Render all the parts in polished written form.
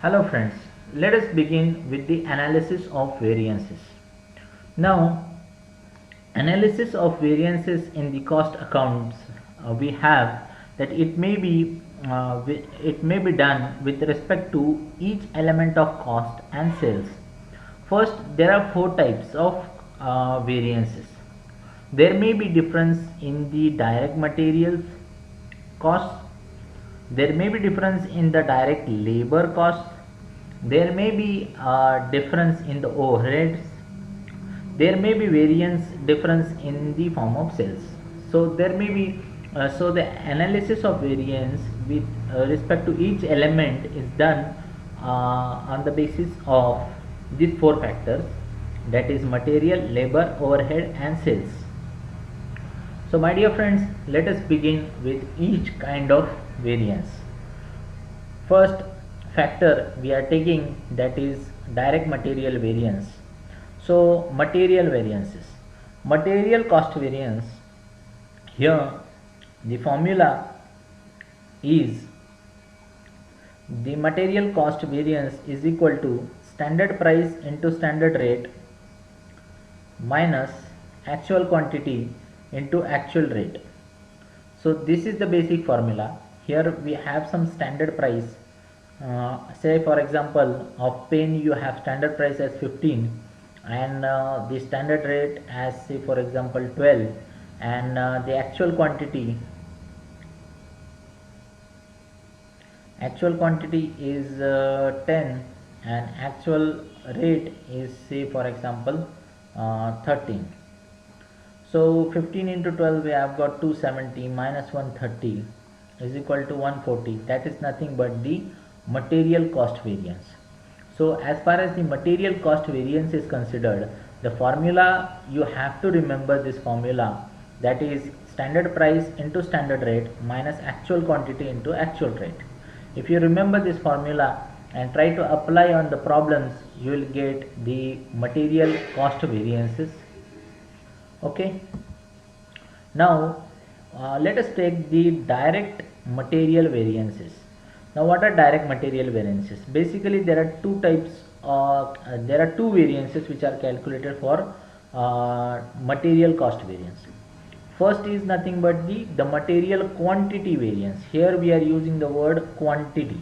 Hello friends, let us begin with the analysis of variances. Now, analysis of variances in the cost accounts we have that it may be done with respect to each element of cost and sales. First, there are four types of variances. There may be difference in the direct materials costs. There may be difference in the direct labor costs. There may be a difference in the overheads. There may be variance difference in the form of sales. So there may be so the analysis of variance with respect to each element is done on the basis of these four factors, that is material, labor, overhead and sales. So my dear friends, let us begin with each kind of variance. First factor we are taking, that is direct material variance. So material variances, material cost variance, here the formula is the material cost variance is equal to standard price into standard rate minus actual quantity into actual rate. So this is the basic formula. Here we have some standard price. Say for example of pen you have standard price as 15 and the standard rate as say for example 12, and the actual quantity is 10 and actual rate is say for example 13. So 15 into 12 we have got 270 minus 130 is equal to 140. That is nothing but the material cost variance. So as far as the material cost variance is considered, the formula you have to remember this formula, that is standard price into standard rate minus actual quantity into actual rate. If you remember this formula and try to apply on the problems, you will get the material cost variances. Okay. Now let us take the direct material variances. Now what are direct material variances? Basically there are two types there are two variances which are calculated for material cost variance. First is nothing but the material quantity variance. Here we are using the word quantity.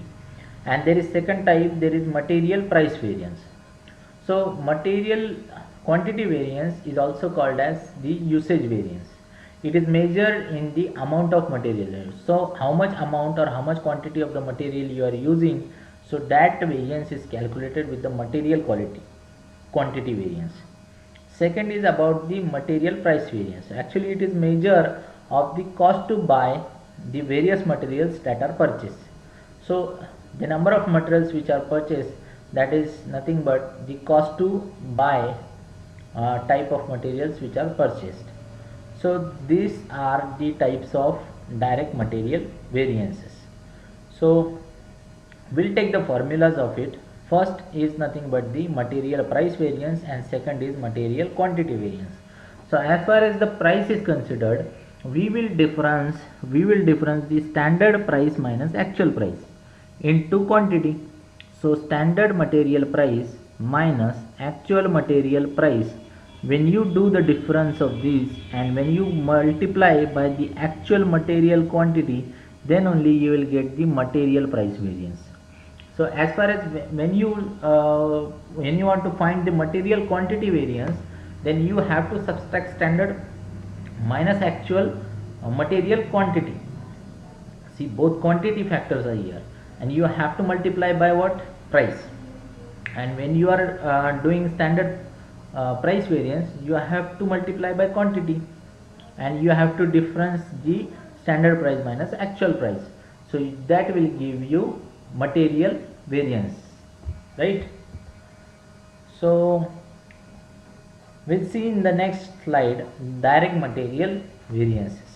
And there is second type, there is material price variance. So material quantity variance is also called as the usage variance. It is measured in the amount of material. So how much amount or how much quantity of the material you are using, so that variance is calculated with the material quantity variance. Second is about the material price variance. Actually it is measure of the cost to buy the various materials that are purchased. So the number of materials which are purchased, that is nothing but the cost to buy type of materials which are purchased. So these are the types of direct material variances. So we'll take the formulas of it. First is nothing but the material price variance and second is material quantity variance. So as far as the price is considered, we will difference the standard price minus actual price into quantity. So standard material price minus actual material price, when you do the difference of these and when you multiply by the actual material quantity, then only you will get the material price variance. So as far as when you want to find the material quantity variance, then you have to subtract standard minus actual material quantity. See, both quantity factors are here and you have to multiply by what? Price. And when you are doing standard price variance, you have to multiply by quantity and you have to difference the standard price minus actual price. So that will give you material variance, right? So we'll see in the next slide direct material variances.